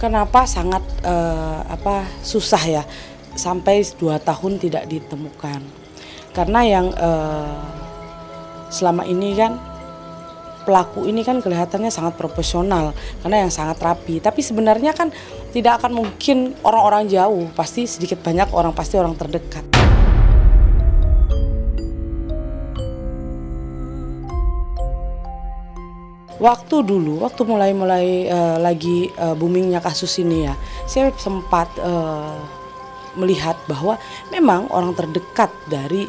Kenapa sangat susah ya, sampai 2 tahun tidak ditemukan. Karena yang selama ini kan pelaku ini kan kelihatannya sangat profesional, karena yang sangat rapi. Tapi sebenarnya kan tidak akan mungkin orang-orang jauh, pasti sedikit banyak pasti orang terdekat. Waktu mulai lagi boomingnya kasus ini ya, saya sempat melihat bahwa memang orang terdekat dari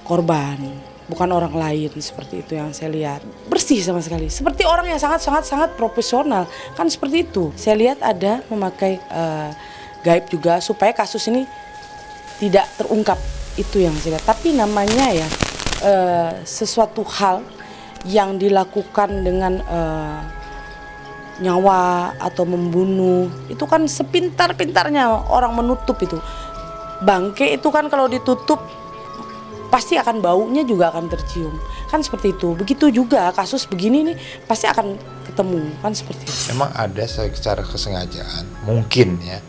korban, bukan orang lain, seperti itu yang saya lihat. Bersih sama sekali, seperti orang yang sangat profesional, kan seperti itu. Saya lihat ada memakai gaib juga supaya kasus ini tidak terungkap, itu yang saya lihat. Tapi namanya ya sesuatu hal yang dilakukan dengan nyawa atau membunuh, itu kan sepintar-pintarnya orang menutup itu. Bangke itu kan kalau ditutup pasti akan baunya juga akan tercium, kan seperti itu. Begitu juga kasus begini nih pasti akan ketemu, kan seperti itu. Memang ada secara kesengajaan mungkin ya,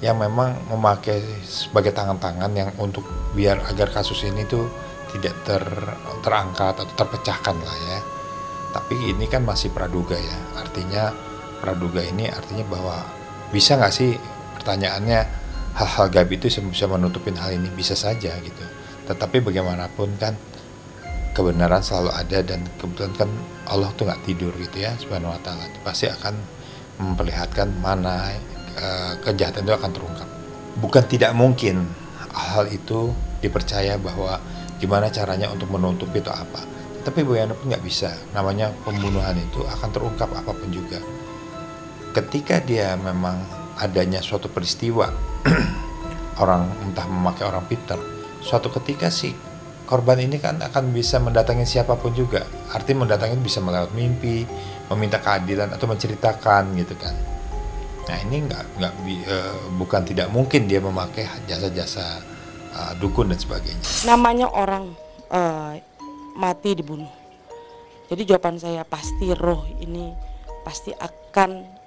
yang memang memakai sebagai tangan-tangan yang untuk biar agar kasus ini tuh tidak terangkat atau terpecahkan lah ya. Tapi ini kan masih praduga ya, artinya praduga ini artinya bahwa bisa nggak sih, pertanyaannya, hal-hal gaib itu bisa menutupin hal ini, bisa saja gitu. Tetapi bagaimanapun kan kebenaran selalu ada, dan kebetulan kan Allah tuh nggak tidur gitu ya, Subhanahu wa Ta'ala pasti akan memperlihatkan mana kejahatan itu akan terungkap. Bukan tidak mungkin hal itu dipercaya bahwa gimana caranya untuk menutup itu apa. Tapi bagaimanapun nggak bisa. Namanya pembunuhan itu akan terungkap apapun juga. Ketika dia memang adanya suatu peristiwa, orang entah memakai orang pintar, suatu ketika si korban ini kan akan bisa mendatangi siapapun juga. Artinya mendatangi bisa melalui mimpi, meminta keadilan atau menceritakan gitu kan. Nah ini bukan tidak mungkin dia memakai jasa-jasa dukun dan sebagainya. Namanya orang mati dibunuh. Jadi jawaban saya pasti roh ini pasti akan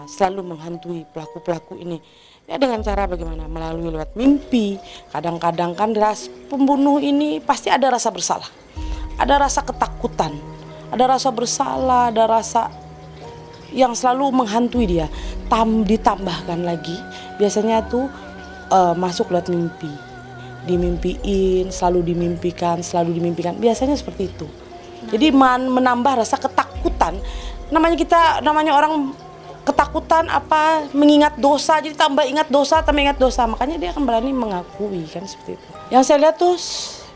selalu menghantui pelaku-pelaku ini. Ya dengan cara bagaimana? Melalui lewat mimpi. Kadang-kadang kan pembunuh ini pasti ada rasa bersalah. Ada rasa ketakutan. Ada rasa bersalah, ada rasa yang selalu menghantui dia. Ditambahkan lagi biasanya tuh masuk lewat mimpi. Dimimpiin, selalu dimimpikan. Biasanya seperti itu. Jadi menambah rasa ketakutan. Namanya orang ketakutan mengingat dosa, jadi tambah ingat dosa. Makanya dia akan berani mengakui, kan seperti itu. Yang saya lihat tuh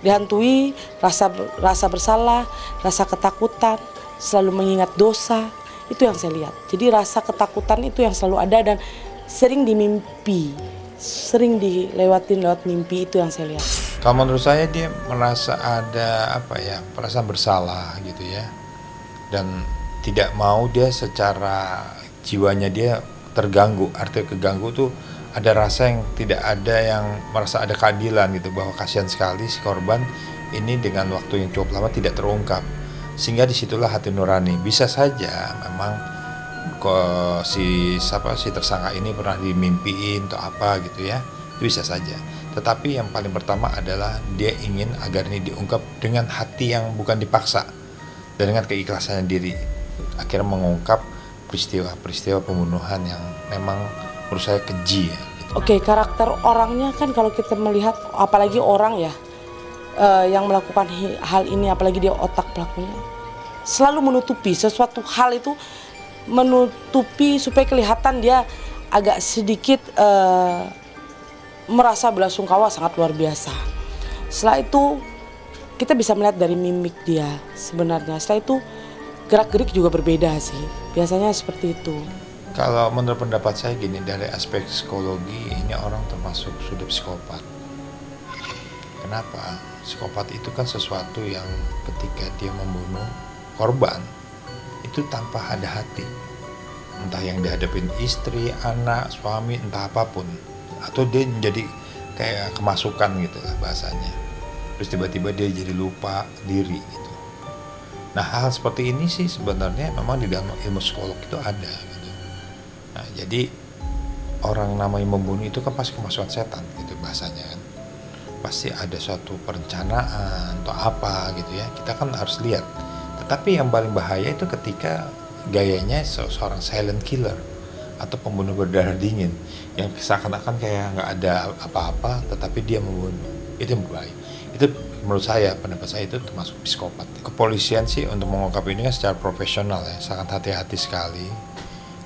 dihantui rasa bersalah, rasa ketakutan, selalu mengingat dosa. Itu yang saya lihat. Jadi rasa ketakutan itu yang selalu ada dan sering dimimpi. Sering dilewatin lewat mimpi, itu yang saya lihat. Kalau menurut saya dia merasa ada perasaan bersalah gitu ya, dan tidak mau dia secara jiwanya dia terganggu. Artinya keganggu tuh ada rasa yang tidak ada, yang merasa ada keadilan gitu, bahwa kasihan sekali si korban ini dengan waktu yang cukup lama tidak terungkap, sehingga disitulah hati nurani. Bisa saja memang si tersangka ini pernah dimimpiin atau apa gitu ya, itu bisa saja. Tetapi yang paling pertama adalah dia ingin agar ini diungkap dengan hati yang bukan dipaksa dan dengan keikhlasan diri, akhirnya mengungkap peristiwa pembunuhan yang memang menurut saya keji ya, gitu. Oke, karakter orangnya kan kalau kita melihat, apalagi orang ya yang melakukan hal ini, apalagi dia otak pelakunya, selalu menutupi sesuatu hal itu, menutupi supaya kelihatan dia agak sedikit merasa belasungkawa sangat luar biasa. Setelah itu kita bisa melihat dari mimik dia sebenarnya. Setelah itu gerak-gerik juga berbeda sih. Biasanya seperti itu. Kalau menurut pendapat saya gini, dari aspek psikologi ini orang termasuk sudah psikopat. Kenapa? Psikopat itu kan sesuatu yang ketika dia membunuh korban itu tanpa ada hati. Entah yang dihadapin istri, anak, suami, entah apapun. Atau dia menjadi kayak kemasukan gitu lah bahasanya. Terus tiba-tiba dia jadi lupa diri gitu. Nah hal seperti ini sih sebenarnya memang di dalam ilmu psikolog itu ada gitu. Nah, jadi orang namanya membunuh itu kan pasti kemasukan setan gitu bahasanya kan. Pasti ada suatu perencanaan atau apa gitu ya. Kita kan harus lihat. Tetapi yang paling bahaya itu ketika gayanya seorang silent killer atau pembunuh berdarah dingin yang seakan-akan kayak nggak ada apa-apa tetapi dia membunuh. Itu yang berbahaya. Itu menurut saya, pendapat saya itu termasuk psikopat. Kepolisian sih untuk mengungkap ini kan secara profesional ya, sangat hati-hati sekali.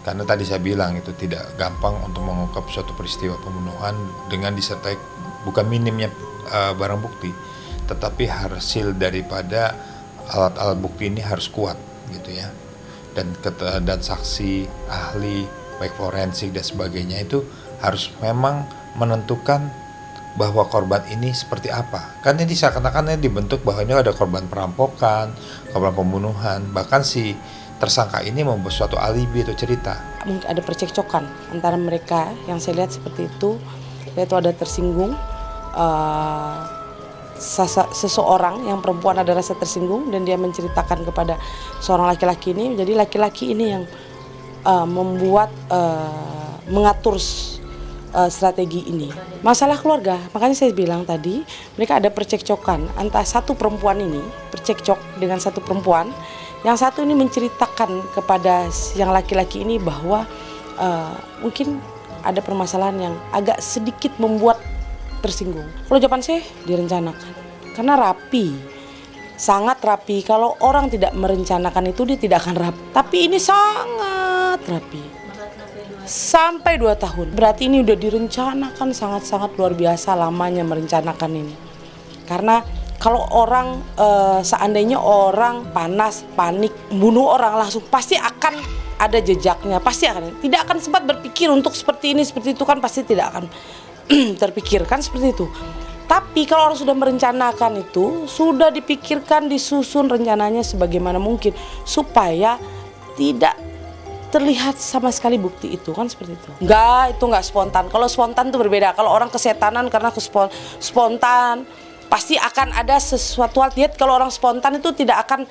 Karena tadi saya bilang itu tidak gampang untuk mengungkap suatu peristiwa pembunuhan dengan disertai bukan minimnya barang bukti, tetapi hasil daripada alat-alat bukti ini harus kuat gitu ya. Dan saksi, ahli, baik forensik dan sebagainya itu harus memang menentukan bahwa korban ini seperti apa. Kan ini seakan-akan dibentuk bahwa ini ada korban perampokan, korban pembunuhan, bahkan si tersangka ini membuat suatu alibi atau cerita. Mungkin ada percekcokan antara mereka, yang saya lihat seperti itu, yaitu ada tersinggung, seseorang yang perempuan ada rasa tersinggung dan dia menceritakan kepada seorang laki-laki ini. Jadi laki-laki ini yang membuat mengatur strategi ini. Masalah keluarga, makanya saya bilang tadi mereka ada percekcokan antara satu perempuan ini bercekcok dengan satu perempuan. Yang satu ini menceritakan kepada yang laki-laki ini bahwa mungkin ada permasalahan yang agak sedikit membuat tersinggung. Kalau jawaban saya direncanakan, karena rapi, sangat rapi. Kalau orang tidak merencanakan itu dia tidak akan rapi. Tapi ini sangat rapi, sampai 2 tahun. Berarti ini udah direncanakan sangat-sangat luar biasa lamanya merencanakan ini. Karena kalau orang seandainya orang panas, panik, bunuh orang langsung, pasti akan ada jejaknya, pasti tidak akan sempat berpikir untuk seperti ini, seperti itu kan pasti tidak akan terpikirkan seperti itu. Tapi kalau orang sudah merencanakan itu, sudah dipikirkan, disusun rencananya sebagaimana mungkin supaya tidak terlihat sama sekali bukti itu kan seperti itu. Itu nggak spontan. Kalau spontan itu berbeda. Kalau orang kesetanan karena spontan pasti akan ada sesuatu hal. Lihat kalau orang spontan itu tidak akan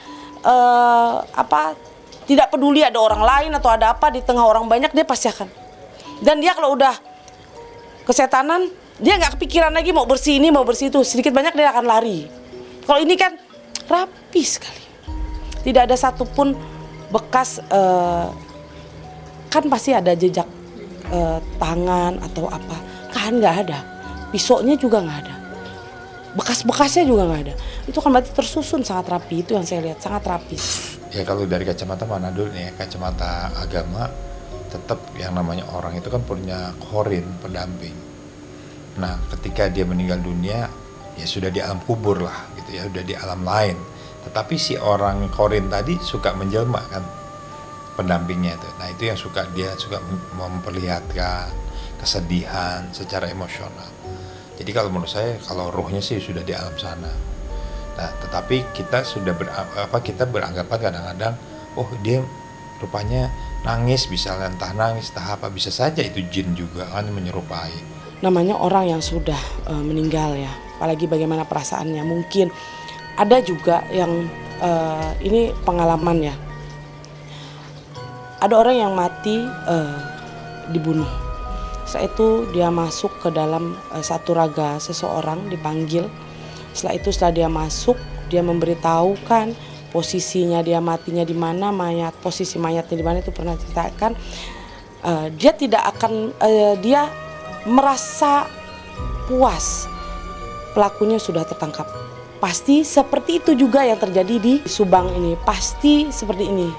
tidak peduli ada orang lain atau ada apa di tengah orang banyak, dia pasti akan. Dan dia kalau udah kesetanan, dia nggak kepikiran lagi mau bersih ini mau bersih itu, sedikit banyak dia akan lari. Kalau ini kan rapi sekali, tidak ada satupun bekas, kan pasti ada jejak tangan atau apa, kan nggak ada, pisaunya juga nggak ada, bekas-bekasnya juga nggak ada. Itu kan berarti tersusun sangat rapi, itu yang saya lihat sangat rapi. Ya kalau dari kacamata mana dulu nih, kacamata agama, tetap yang namanya orang itu kan punya khorin, pendamping. Nah ketika dia meninggal dunia, ya sudah di alam kubur lah gitu ya, sudah di alam lain. Tetapi si orang khorin tadi suka menjelma kan, pendampingnya itu. Nah itu yang dia suka memperlihatkan kesedihan secara emosional. Jadi kalau menurut saya, kalau ruhnya sih sudah di alam sana. Nah tetapi kita sudah kita beranggapan kadang-kadang, oh dia rupanya nangis, bisa entah nangis entah apa, bisa saja itu jin juga kan menyerupai. Namanya orang yang sudah meninggal ya, apalagi bagaimana perasaannya. Mungkin ada juga yang ini pengalaman ya, ada orang yang mati dibunuh. Setelah itu dia masuk ke dalam satu raga seseorang, dipanggil. Setelah itu setelah dia masuk, dia memberitahukan posisinya dia matinya di mana, posisi mayatnya di mana, itu pernah ceritakan. Dia tidak akan dia merasa puas pelakunya sudah tertangkap. Pasti seperti itu juga yang terjadi di Subang ini, pasti seperti ini.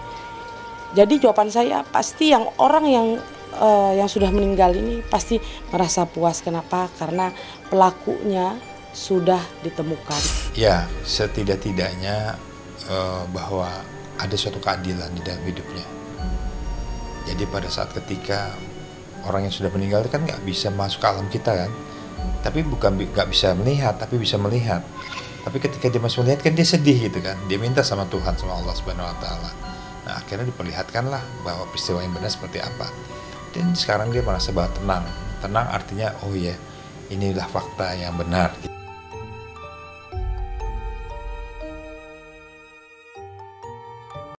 Jadi jawaban saya pasti yang orang yang sudah meninggal ini pasti merasa puas. Kenapa? Karena pelakunya sudah ditemukan. Ya, setidak-tidaknya bahwa ada suatu keadilan di dalam hidupnya. Jadi pada saat ketika orang yang sudah meninggal kan nggak bisa masuk ke alam kita kan, tapi bukan nggak bisa melihat, tapi bisa melihat. Tapi ketika dia masih melihat kan dia sedih gitu kan, dia minta sama Tuhan, sama Allah Subhanahu Wa Taala. Nah akhirnya diperlihatkanlah bahwa peristiwa yang benar seperti apa. Dan sekarang dia merasa bahwa tenang artinya oh ya inilah fakta yang benar.